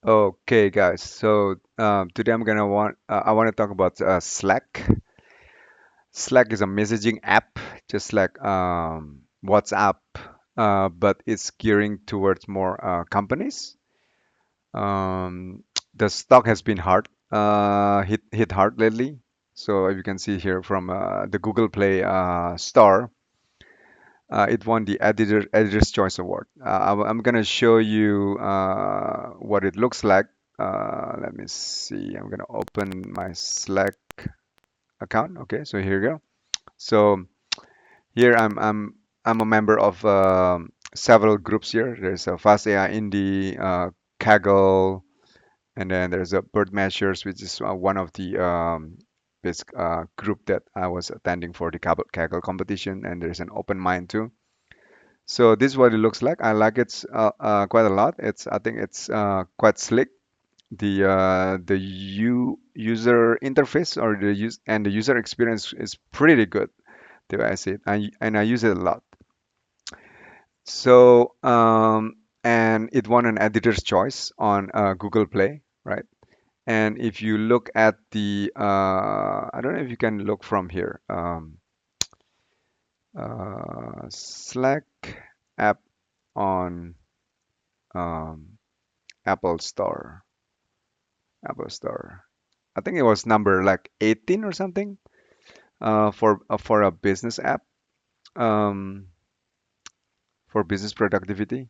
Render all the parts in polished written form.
Okay, guys. So today I want to talk about Slack. Slack is a messaging app, just like WhatsApp, but it's gearing towards more companies. Um, the stock has been hit hard lately. So you can see here from the Google Play Store, it won the Editor's Choice Award. I'm gonna show you what it looks like. Let me see. I'm gonna open my Slack account. Okay, so here you go. So here I'm a member of several groups here. There's a Fast AI Indie, Kaggle, and then there's a Bird Measures, which is one of the basic group that I was attending for the Kaggle competition, and there's an Open Mind too. So this is what it looks like. I like it quite a lot. I think it's quite slick. The user interface or the user experience is pretty good. The way I see it, and I use it a lot. So and it won an editor's choice on Google Play, right? And if you look at I don't know if you can look from here, Slack app on um, Apple Store. Apple Store. I think it was number like 18 or something for a business app um, for business productivity.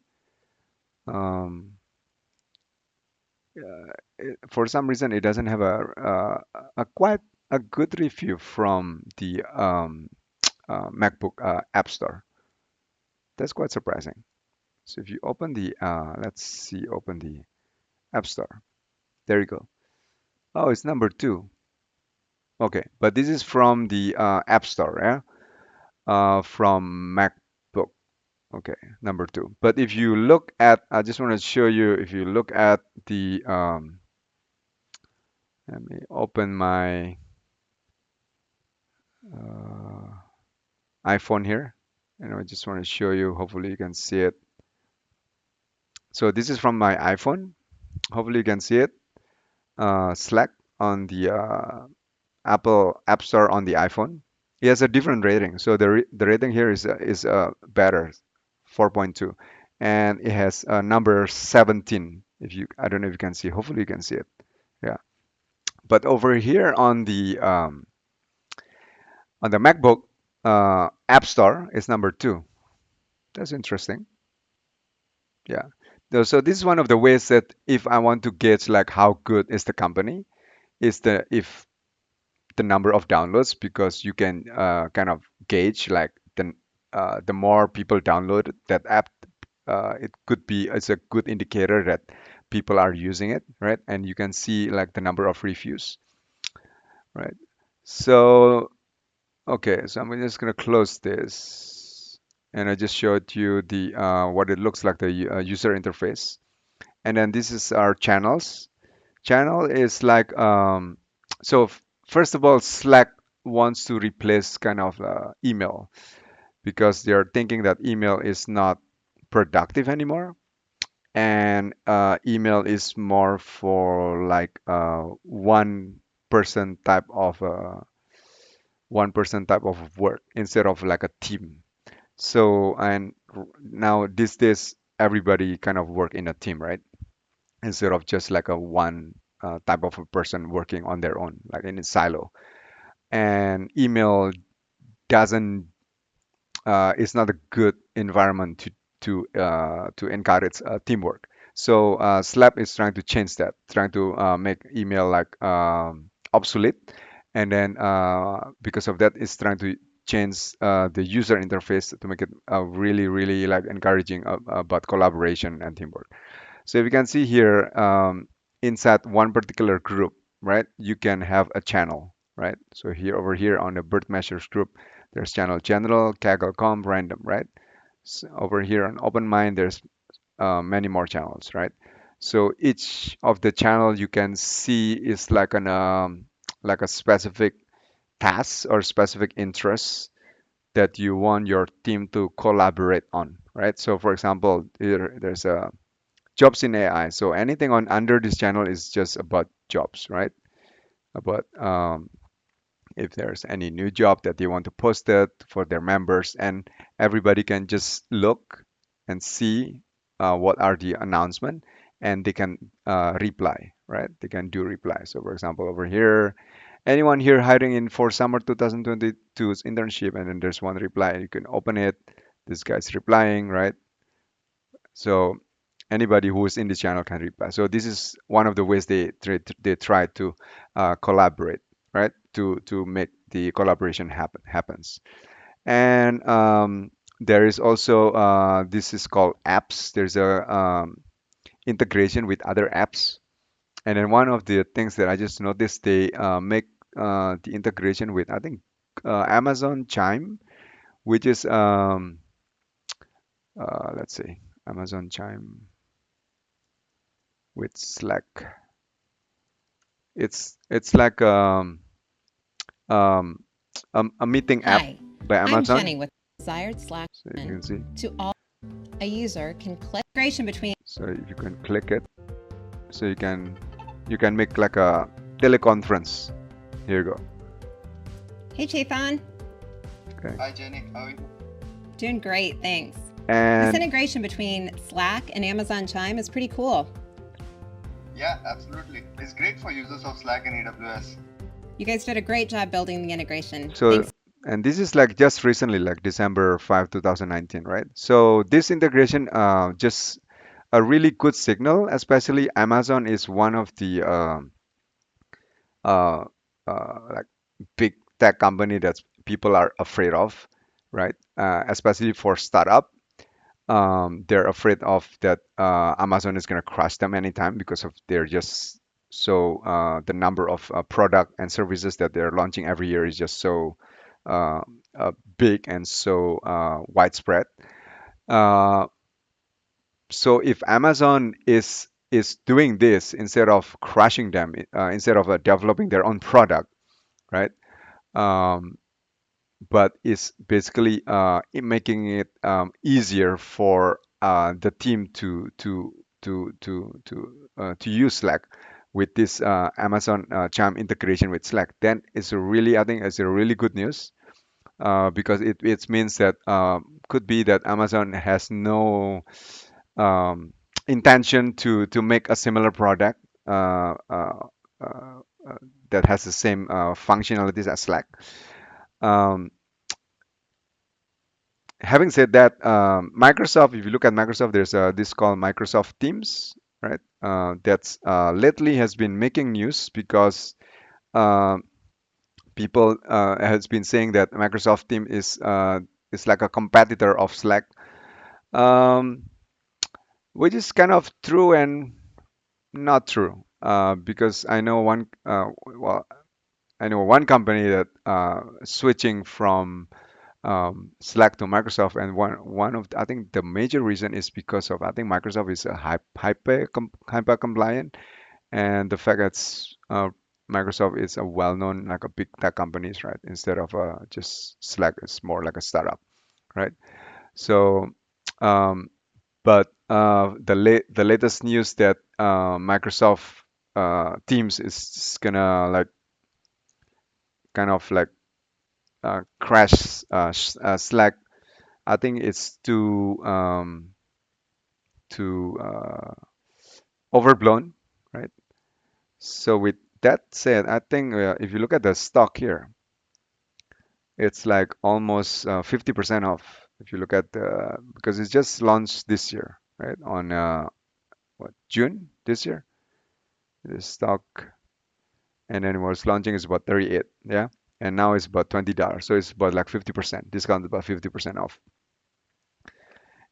Um, for some reason, it doesn't have a quite a good review from the MacBook App Store. That's quite surprising. So if you open let's see, open the App Store. There you go. Oh, it's number two. Okay, but this is from the App Store, yeah, from MacBook. Okay, number two. But if you look at, I just want to show you, if you look at let me open my uh, iPhone here, and I just want to show you. Hopefully, you can see it. So this is from my iPhone. Hopefully, you can see it. Slack on the Apple App Store on the iPhone. It has a different rating. So the rating here is better, 4.2, and it has number 17. If you I don't know if you can see. Hopefully, you can see it. Yeah. But over here on the MacBook App Store is number two. That's interesting. Yeah. So this is one of the ways that if I want to gauge like how good is the company, is the if the number of downloads, because you can kind of gauge like the more people download that app, it could be it's a good indicator that people are using it, right? And you can see like the number of reviews, right? So okay, so I'm just gonna close this, and I just showed you the what it looks like, the user interface. And then this is our channels. Channel is like first of all, Slack wants to replace kind of email, because they're thinking that email is not productive anymore, and email is more for like person type of one person type of work instead of like a team. So now these days everybody kind of work in a team, right? Instead of just like a one type of a person working on their own, like in a silo. And email doesn't is not a good environment to encourage teamwork. So Slap is trying to change that, trying to make email like obsolete, and then because of that, it's trying to change the user interface to make it really, really like encouraging about collaboration and teamwork. So if you can see here, inside one particular group, right, you can have a channel, right? So here over here on the birth measures group, there's channel general, Kaggle, comp, random, right? So over here on open mind, there's many more channels, right? So each of the channel you can see is like a specific task or specific interest that you want your team to collaborate on, right? So for example, there's a jobs in AI. So anything on under this channel is just about jobs, right? About if there's any new job that they want to post it for their members, and everybody can just look and see what are the announcement, and they can reply, right? They can do reply. So for example, over here, anyone here hiring in for summer 2022's internship, and then there's one reply, you can open it. This guy's replying, right? So anybody who is in the channel can reply. So this is one of the ways they try to collaborate, right? To make the collaboration happens. And there is also this is called apps. There's a integration with other apps. And then one of the things that I just noticed, they make the integration with, I think, Amazon Chime, which is let's see, Amazon Chime with Slack. It's like um, a meeting app Hi, by I'm Amazon. Jenny with Desired Slack. So if you can see, To all a user can click integration between. so if you can click it, so you can make like a teleconference. Here you go. Hey Chafon, Okay. Hi Jenny, how are you? doing great, thanks. This And integration between Slack and Amazon Chime is pretty cool. Yeah, absolutely. It's great for users of Slack and AWS. You guys did a great job building the integration. so Thanks. and this is like just recently, like December 5, 2019, right? So this integration just a really good signal, especially Amazon is one of the uh, like big tech company that people are afraid of, right? Especially for startup, they're afraid of that Amazon is going to crush them anytime because of they're just so the number of product and services that they're launching every year is just so uh, big and so widespread. Uh, so if Amazon is doing this instead of crushing them, instead of developing their own product, right? Um, but is basically making it easier for the team to use Slack with this Amazon Chime integration with Slack. Then it's a really, I think it's a really good news because it means that could be that Amazon has no um, intention to make a similar product uh, that has the same functionalities as Slack. Um, Having said that, Microsoft, if you look at Microsoft, there's this called Microsoft Teams, right? That's lately has been making news because uh, people has been saying that Microsoft Team is like a competitor of Slack, um, which is kind of true and not true. Because I know one company that switching from Slack to Microsoft, and one of I think the major reason is because of I think Microsoft is a hyper compliant, and the fact that Microsoft is a well-known like a big tech companies, right? Instead of just Slack is more like a startup, right? So, um, but the latest news that Microsoft Teams is gonna like kind of like crash Slack. I think it's too overblown, right? So with that said, I think if you look at the stock here, it's like almost 50% off. If you look at the because it's just launched this year, right? On what June this year, the stock, and then it was launching is about 38, yeah, and now it's about $20, so it's about like 50% discount, about 50% off.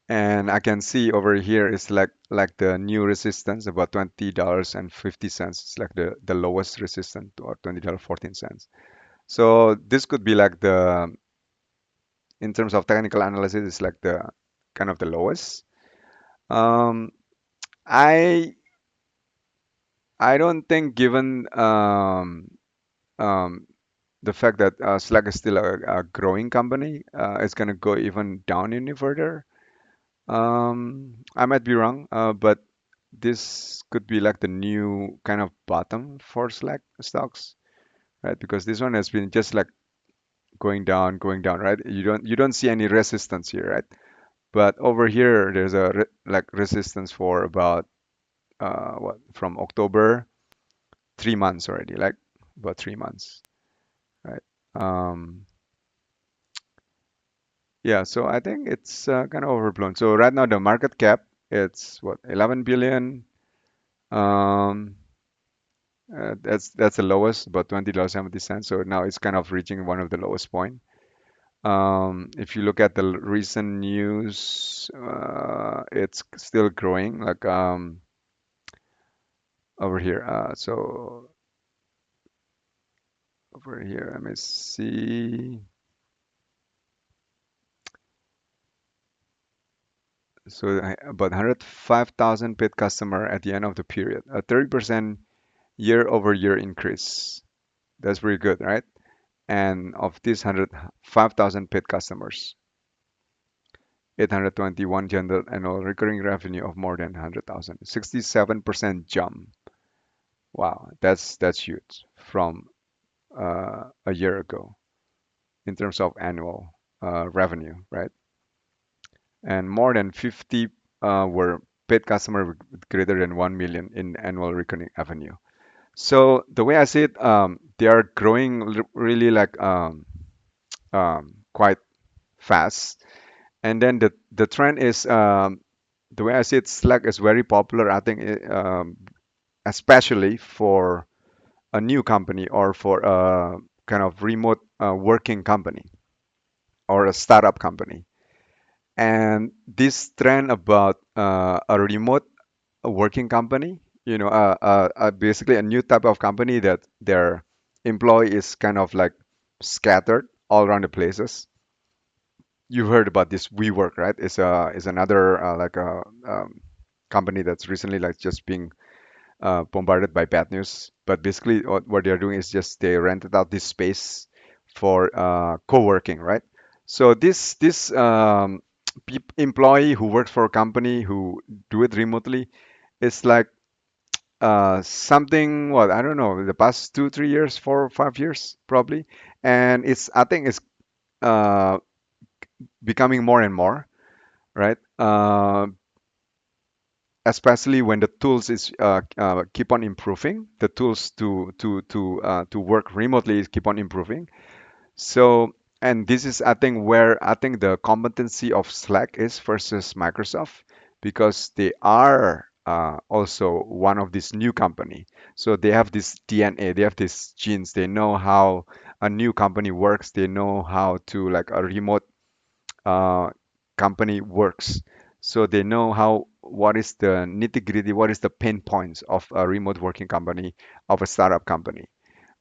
And I can see over here is like the new resistance about $20.50. It's like the lowest resistance or $20.14. So this could be like the in terms of technical analysis, it's like the kind of the lowest. Um, I I don't think given um, the fact that Slack is still a growing company, it's gonna go even down any further. I might be wrong, but this could be like the new kind of bottom for Slack stocks, right? Because this one has been just like going down, right? You don't see any resistance here, right? But over here, there's a like resistance for about what from October, 3 months already, like about 3 months, right? Um, yeah, so I think it's kind of overblown. So right now the market cap it's what 11 billion. Um, that's the lowest, about $20.70. So now it's kind of reaching one of the lowest point. If you look at the recent news, it's still growing, like over here. So over here, let me see. So about 105,000 paid customer at the end of the period, a 30% year-over-year increase. That's pretty good, right? And of these 105,000 paid customers, 821 generated annual recurring revenue of more than 100,000, 67% jump. Wow, that's huge from a year ago in terms of annual revenue, right? And more than 50 were paid customer with greater than 1 million in annual recurring revenue. So the way I see it, they are growing really like quite fast. And then the trend is the way I see it, Slack is very popular. I think, especially for a new company or for a kind of remote working company or a startup company. And this trend about a remote working company, basically a new type of company that their employee is kind of like scattered all around the places. You heard about this WeWork, right? It's another like a company that's recently like just being bombarded by bad news. But basically, what they're doing is just they rented out this space for co-working, right? So this employee who works for a company who do it remotely is like something, what, I don't know, the past 2 3 years, 4 5 years probably, and it's I think it's uh, becoming more and more, right? Especially when the tools is keep on improving, the tools to work remotely is keep on improving. So, and this is I think where I think the competency of Slack is versus Microsoft, because they are also one of this new company. So they have this DNA, they have these genes, they know how a new company works, they know how to like a remote uh, company works. So they know how what is the nitty-gritty, what is the pain points of a remote working company, of a startup company,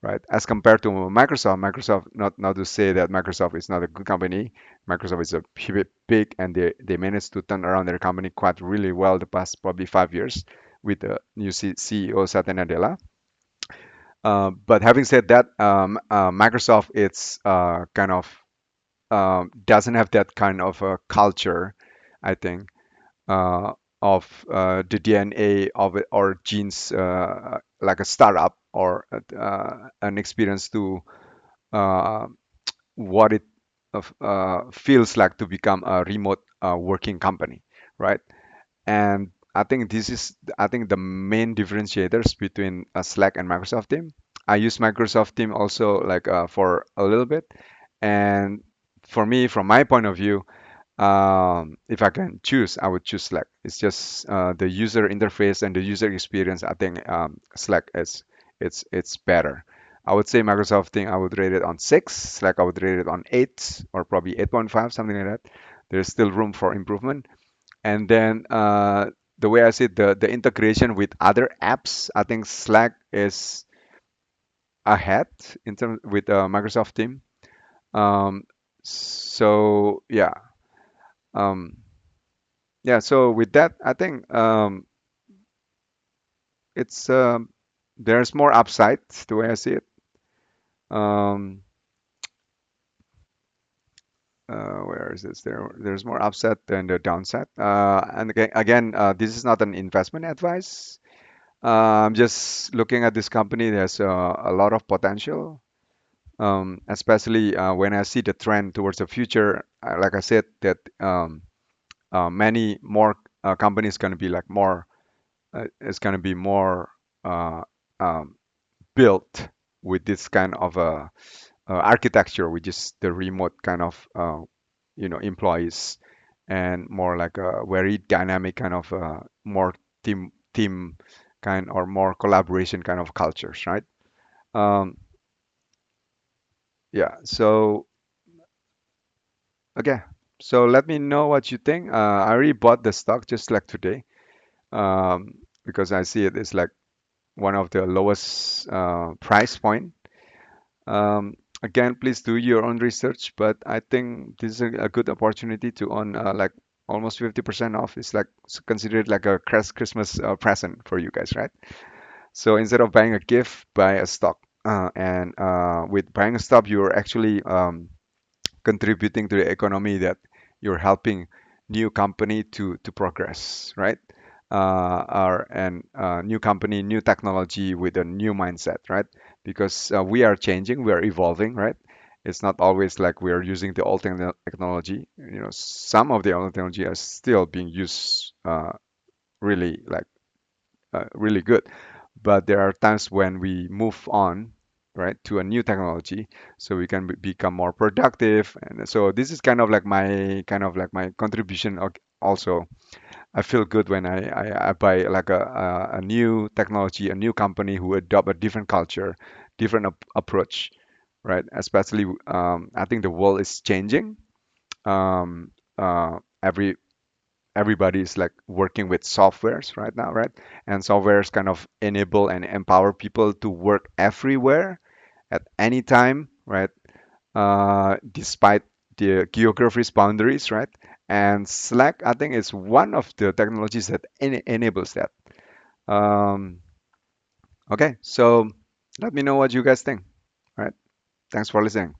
right? As compared to Microsoft, not to say that Microsoft is not a good company. Microsoft is a big, and they managed to turn around their company quite really well the past probably 5 years with the new CEO Satya Nadella. But having said that, Microsoft it's kind of doesn't have that kind of a culture, I think, uh, of the DNA of it or genes like a startup or an experience to uh, what it feels like to become a remote working company, right? And I think the main differentiators between Slack and Microsoft Team. I use Microsoft Team also like for a little bit, and for me, from my point of view, if I can choose, I would choose Slack. It's just the user interface and the user experience. I think Slack is it's better. I would say Microsoft thing I would rate it on 6. Slack I would rate it on 8 or probably 8.5, something like that. There's still room for improvement. And then the way I see it, the integration with other apps, I think Slack is ahead in terms with Microsoft Team. Um, so yeah. Um, Yeah, so with that, I think it's there's more upside the way I see it. Um, where is this? There's more upside than the downside. And again, this is not an investment advice. I'm just looking at this company. There's a lot of potential, especially when I see the trend towards the future. Like I said, that many more companies going to be like more. It's going to be more uh, um, built with this kind of architecture, which is the remote kind of employees, and more like a very dynamic kind of more team kind or more collaboration kind of cultures, right? Um, yeah. So okay. So let me know what you think. I already bought the stock just like today, because I see it is like one of the lowest price point. Again, please do your own research, but I think this is a good opportunity to own like almost 50% off. It's like considered like a Christmas present for you guys, right? So instead of buying a gift, buy a stock. And with buying a stock, you're actually contributing to the economy, that you're helping new company to progress, right? Or and New company, new technology with a new mindset, right? Because we are changing, we are evolving, right? It's not always like we are using the old technology. Some of the old technology are still being used really like really good. But there are times when we move on, right, to a new technology, so we can become more productive. And so this is kind of like my contribution. Also, I feel good when I buy like a new technology, a new company who adopt a different culture, different approach, right? Especially, I think the world is changing. Um, everybody is like working with softwares right now, right? And softwares kind of enable and empower people to work everywhere at any time, right? Despite the geography's boundaries, right? And Slack, I think, is one of the technologies that enables that. Um, okay, so let me know what you guys think. All right, thanks for listening.